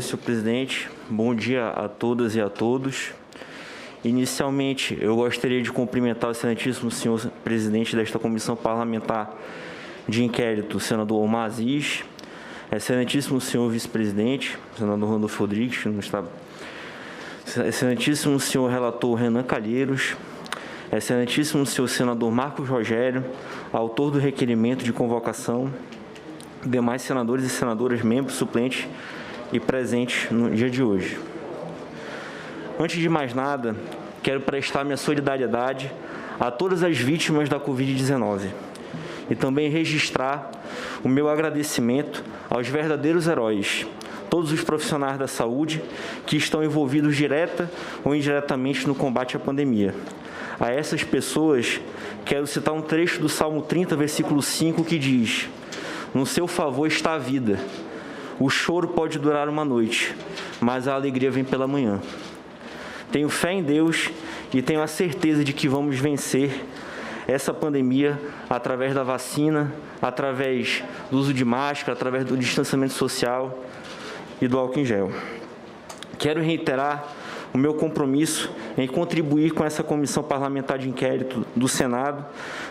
Senhor presidente, bom dia a todas e a todos. Inicialmente, eu gostaria de cumprimentar o excelentíssimo senhor presidente desta comissão parlamentar de inquérito, o senador Omar Aziz, excelentíssimo senhor vice-presidente, senador Randolfo Rodrigues, excelentíssimo senhor relator Renan Calheiros, excelentíssimo senhor senador Marcos Rogério, autor do requerimento de convocação, demais senadores e senadoras, membros suplentes e presentes no dia de hoje. Antes de mais nada, quero prestar minha solidariedade a todas as vítimas da Covid-19 e também registrar o meu agradecimento aos verdadeiros heróis, todos os profissionais da saúde que estão envolvidos direta ou indiretamente no combate à pandemia. A essas pessoas, quero citar um trecho do Salmo 30, versículo 5, que diz: "No seu favor está a vida. O choro pode durar uma noite, mas a alegria vem pela manhã." Tenho fé em Deus e tenho a certeza de que vamos vencer essa pandemia através da vacina, através do uso de máscara, através do distanciamento social e do álcool em gel. Quero reiterar o meu compromisso em contribuir com essa comissão parlamentar de inquérito do Senado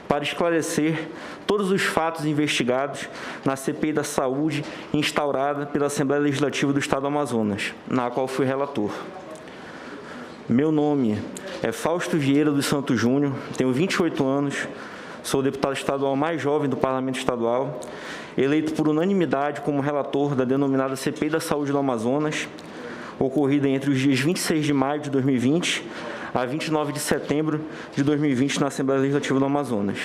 para esclarecer todos os fatos investigados na CPI da Saúde instaurada pela Assembleia Legislativa do Estado do Amazonas, na qual fui relator. Meu nome é Fausto Vieira dos Santos Júnior, tenho 28 anos, sou o deputado estadual mais jovem do Parlamento Estadual, eleito por unanimidade como relator da denominada CPI da Saúde do Amazonas, ocorrida entre os dias 26 de maio de 2020 a 29 de setembro de 2020 na Assembleia Legislativa do Amazonas.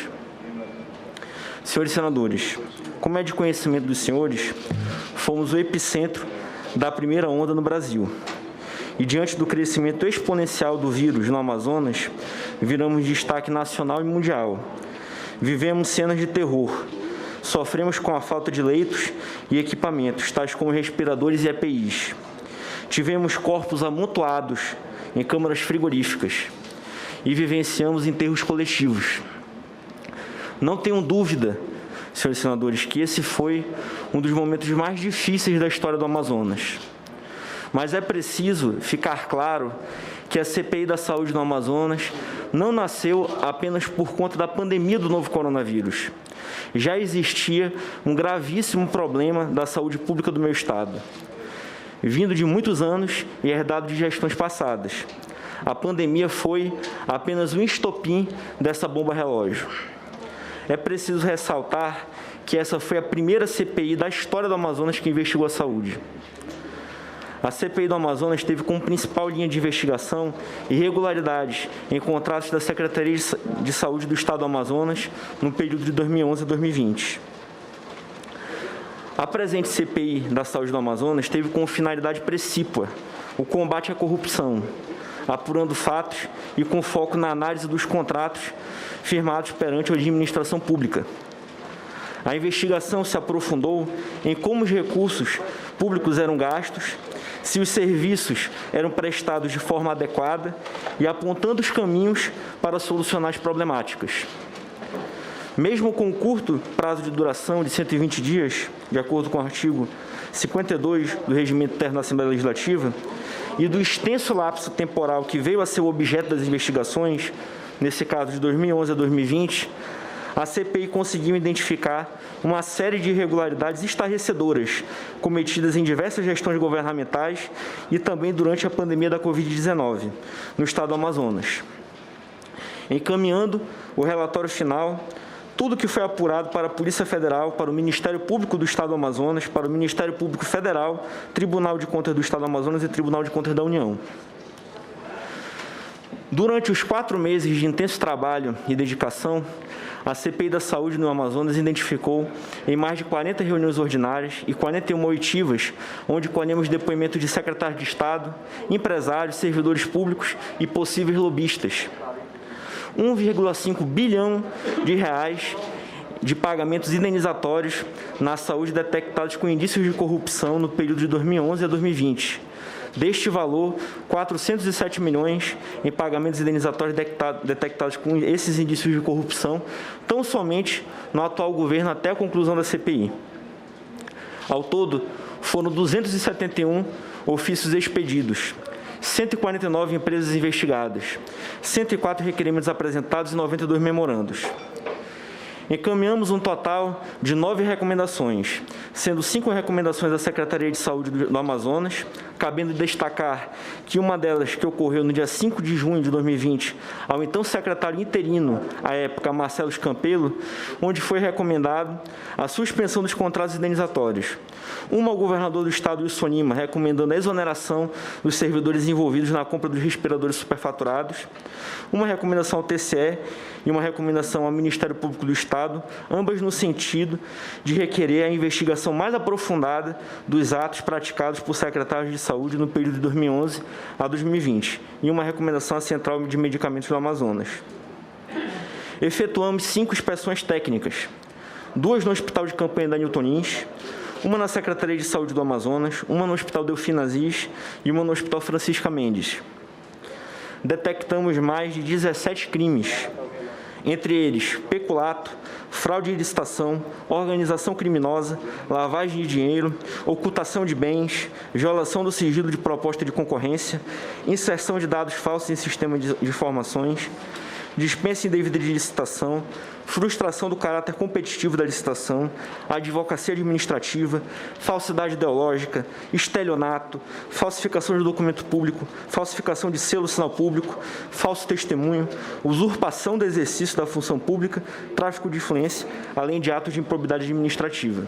Senhores senadores, como é de conhecimento dos senhores, fomos o epicentro da primeira onda no Brasil. E diante do crescimento exponencial do vírus no Amazonas, viramos destaque nacional e mundial. Vivemos cenas de terror. Sofremos com a falta de leitos e equipamentos, tais como respiradores e EPIs. Tivemos corpos amontoados em câmaras frigoríficas e vivenciamos enterros coletivos. Não tenho dúvida, senhores senadores, que esse foi um dos momentos mais difíceis da história do Amazonas. Mas é preciso ficar claro que a CPI da Saúde no Amazonas não nasceu apenas por conta da pandemia do novo coronavírus. Já existia um gravíssimo problema da saúde pública do meu estado, vindo de muitos anos e herdado de gestões passadas. A pandemia foi apenas um estopim dessa bomba relógio. É preciso ressaltar que essa foi a primeira CPI da história do Amazonas que investigou a saúde. A CPI do Amazonas teve como principal linha de investigação irregularidades em contratos da Secretaria de Saúde do Estado do Amazonas no período de 2011 a 2020. A presente CPI da Saúde do Amazonas teve como finalidade precípua o combate à corrupção, apurando fatos e com foco na análise dos contratos firmados perante a administração pública. A investigação se aprofundou em como os recursos públicos eram gastos, se os serviços eram prestados de forma adequada e apontando os caminhos para solucionar as problemáticas. Mesmo com o curto prazo de duração de 120 dias, de acordo com o artigo 52 do Regimento Interno da Assembleia Legislativa, e do extenso lapso temporal que veio a ser o objeto das investigações, nesse caso de 2011 a 2020, a CPI conseguiu identificar uma série de irregularidades estarrecedoras cometidas em diversas gestões governamentais e também durante a pandemia da Covid-19 no estado do Amazonas. Encaminhando o relatório final, tudo que foi apurado para a Polícia Federal, para o Ministério Público do Estado do Amazonas, para o Ministério Público Federal, Tribunal de Contas do Estado do Amazonas e Tribunal de Contas da União. Durante os 4 meses de intenso trabalho e dedicação, a CPI da Saúde no Amazonas identificou em mais de 40 reuniões ordinárias e 41 oitivas, onde colhemos depoimentos de secretários de Estado, empresários, servidores públicos e possíveis lobistas. 1,5 bilhão de reais de pagamentos indenizatórios na saúde detectados com indícios de corrupção no período de 2011 a 2020. Deste valor, 407 milhões em pagamentos indenizatórios detectados com esses indícios de corrupção, tão somente no atual governo até a conclusão da CPI. Ao todo, foram 271 ofícios expedidos, 149 empresas investigadas, 104 requerimentos apresentados e 92 memorandos. Encaminhamos um total de 9 recomendações, sendo 5 recomendações à Secretaria de Saúde do Amazonas, cabendo destacar que uma delas, que ocorreu no dia 5 de junho de 2020, ao então secretário interino, à época, Marcelo Campelo, onde foi recomendado a suspensão dos contratos indenizatórios. Uma ao governador do estado, Wilson Lima, recomendando a exoneração dos servidores envolvidos na compra dos respiradores superfaturados. Uma recomendação ao TCE e uma recomendação ao Ministério Público do Estado, ambas no sentido de requerer a investigação mais aprofundada dos atos praticados por secretários de saúde no período de 2011 a 2020, e uma recomendação à Central de Medicamentos do Amazonas. Efetuamos 5 inspeções técnicas, 2 no Hospital de Campanha da Newton Lins, uma na Secretaria de Saúde do Amazonas, uma no Hospital Delfim Aziz e uma no Hospital Francisca Mendes. Detectamos mais de 17 crimes, entre eles peculato, fraude de licitação, organização criminosa, lavagem de dinheiro, ocultação de bens, violação do sigilo de proposta de concorrência, inserção de dados falsos em sistema de informações, dispensa indevida de licitação, frustração do caráter competitivo da licitação, advocacia administrativa, falsidade ideológica, estelionato, falsificação de documento público, falsificação de selo sinal público, falso testemunho, usurpação do exercício da função pública, tráfico de influência, além de atos de improbidade administrativa.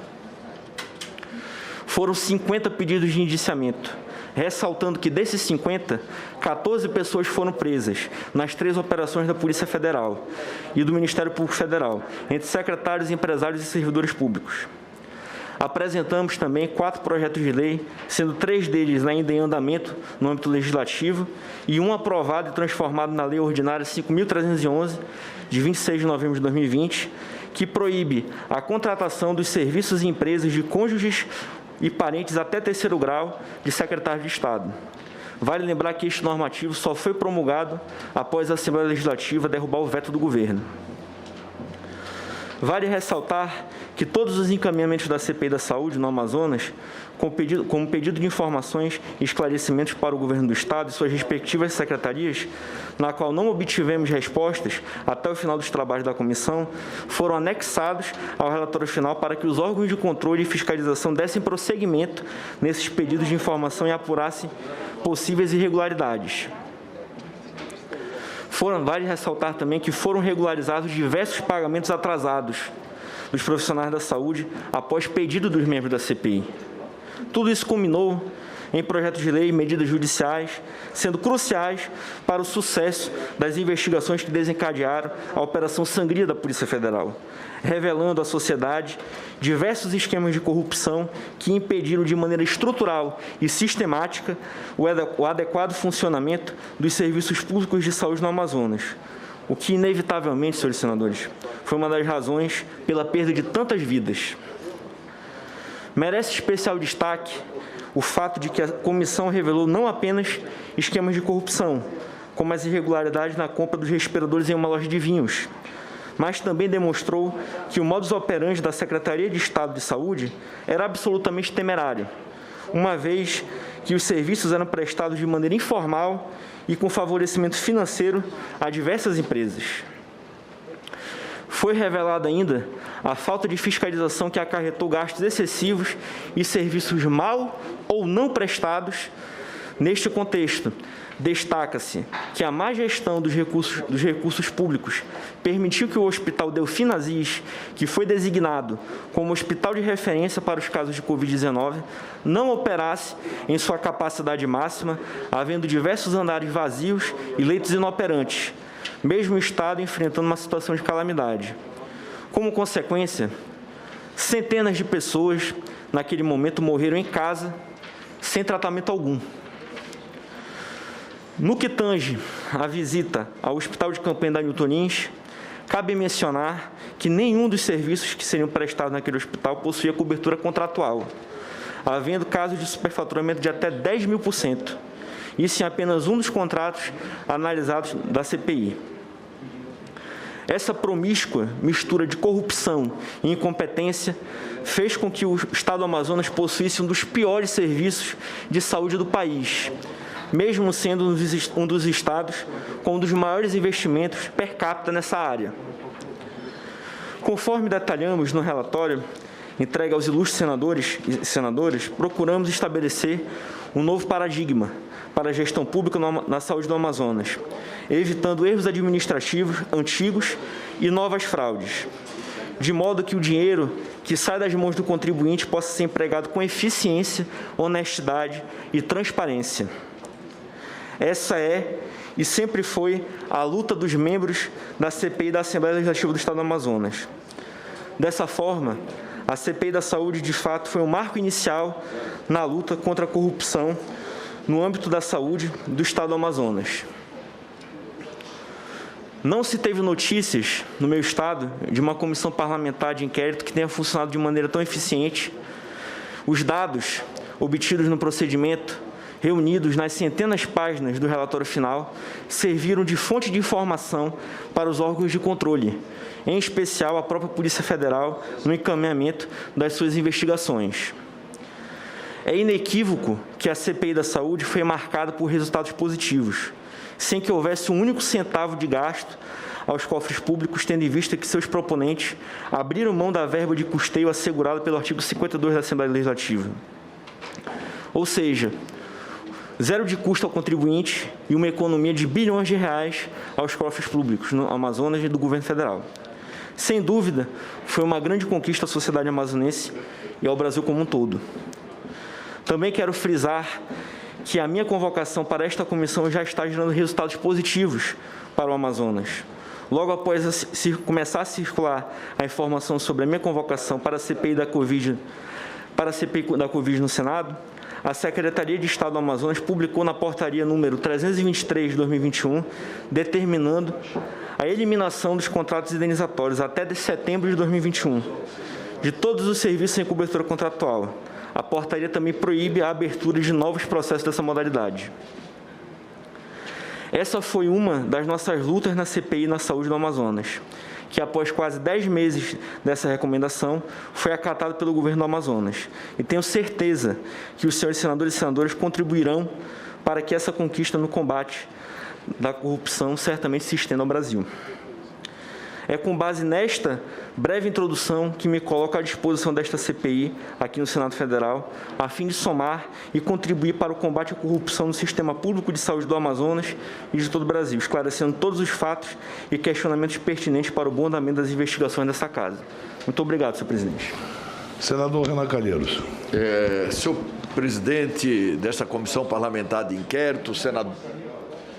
Foram 50 pedidos de indiciamento, ressaltando que desses 50, 14 pessoas foram presas nas 3 operações da Polícia Federal e do Ministério Público Federal, entre secretários, empresários e servidores públicos. Apresentamos também 4 projetos de lei, sendo 3 deles ainda em andamento no âmbito legislativo e um aprovado e transformado na Lei Ordinária 5.311, de 26 de novembro de 2020, que proíbe a contratação dos serviços e empresas de cônjuges e parentes até 3º grau de secretário de Estado. Vale lembrar que este normativo só foi promulgado após a Assembleia Legislativa derrubar o veto do governo. Vale ressaltar que todos os encaminhamentos da CPI da Saúde no Amazonas, como pedido de informações e esclarecimentos para o governo do Estado e suas respectivas secretarias, na qual não obtivemos respostas até o final dos trabalhos da comissão, foram anexados ao relatório final para que os órgãos de controle e fiscalização dessem prosseguimento nesses pedidos de informação e apurassem possíveis irregularidades. Vale ressaltar também que foram regularizados diversos pagamentos atrasados dos profissionais da saúde após pedido dos membros da CPI. Tudo isso culminou em projetos de lei e medidas judiciais, sendo cruciais para o sucesso das investigações que desencadearam a Operação Sangria da Polícia Federal, revelando à sociedade diversos esquemas de corrupção que impediram de maneira estrutural e sistemática o adequado funcionamento dos serviços públicos de saúde no Amazonas, o que, inevitavelmente, senhores senadores, foi uma das razões pela perda de tantas vidas. Merece especial destaque o fato de que a comissão revelou não apenas esquemas de corrupção, como as irregularidades na compra dos respiradores em uma loja de vinhos, mas também demonstrou que o modus operandi da Secretaria de Estado de Saúde era absolutamente temerário, uma vez que os serviços eram prestados de maneira informal e com favorecimento financeiro a diversas empresas. Foi revelada ainda a falta de fiscalização que acarretou gastos excessivos e serviços mal ou não prestados. Neste contexto, destaca-se que a má gestão dos recursos públicos permitiu que o Hospital Delfim Aziz, que foi designado como hospital de referência para os casos de Covid-19, não operasse em sua capacidade máxima, havendo diversos andares vazios e leitos inoperantes, mesmo o Estado enfrentando uma situação de calamidade. Como consequência, centenas de pessoas, naquele momento, morreram em casa, sem tratamento algum. No que tange a visita ao Hospital de Campanha da Newton Lins, cabe mencionar que nenhum dos serviços que seriam prestados naquele hospital possuía cobertura contratual, havendo casos de superfaturamento de até 10.000%. Isso em apenas um dos contratos analisados da CPI. Essa promíscua mistura de corrupção e incompetência fez com que o Estado do Amazonas possuísse um dos piores serviços de saúde do país, mesmo sendo um dos estados com um dos maiores investimentos per capita nessa área. Conforme detalhamos no relatório entregue aos ilustres senadores e senadoras, procuramos estabelecer um novo paradigma para a gestão pública na saúde do Amazonas, evitando erros administrativos antigos e novas fraudes, de modo que o dinheiro que sai das mãos do contribuinte possa ser empregado com eficiência, honestidade e transparência. Essa é e sempre foi a luta dos membros da CPI da Assembleia Legislativa do Estado do Amazonas. Dessa forma, a CPI da Saúde, de fato, foi um marco inicial na luta contra a corrupção no âmbito da saúde do Estado do Amazonas. Não se teve notícias, no meu estado, de uma comissão parlamentar de inquérito que tenha funcionado de maneira tão eficiente. Os dados obtidos no procedimento, reunidos nas centenas de páginas do relatório final, serviram de fonte de informação para os órgãos de controle, em especial a própria Polícia Federal, no encaminhamento das suas investigações. É inequívoco que a CPI da Saúde foi marcada por resultados positivos, sem que houvesse um único centavo de gasto aos cofres públicos, tendo em vista que seus proponentes abriram mão da verba de custeio assegurada pelo artigo 52 da Assembleia Legislativa. Ou seja, zero de custo ao contribuinte e uma economia de bilhões de reais aos cofres públicos no Amazonas e do governo federal. Sem dúvida, foi uma grande conquista à sociedade amazonense e ao Brasil como um todo. Também quero frisar que a minha convocação para esta comissão já está gerando resultados positivos para o Amazonas. Logo após começar a circular a informação sobre a minha convocação para a CPI da Covid no Senado, a Secretaria de Estado do Amazonas publicou na portaria número 323 de 2021, determinando a eliminação dos contratos indenizatórios até de setembro de 2021, de todos os serviços sem cobertura contratual. A portaria também proíbe a abertura de novos processos dessa modalidade. Essa foi uma das nossas lutas na CPI na saúde do Amazonas, que após quase 10 meses dessa recomendação, foi acatado pelo governo do Amazonas. E tenho certeza que os senhores senadores e senadoras contribuirão para que essa conquista no combate da corrupção certamente se estenda ao Brasil. É com base nesta breve introdução que me coloco à disposição desta CPI aqui no Senado Federal, a fim de somar e contribuir para o combate à corrupção no sistema público de saúde do Amazonas e de todo o Brasil, esclarecendo todos os fatos e questionamentos pertinentes para o bom andamento das investigações dessa casa. Muito obrigado, senhor presidente. Senador Renan Calheiros. Senhor presidente desta comissão parlamentar de inquérito, senador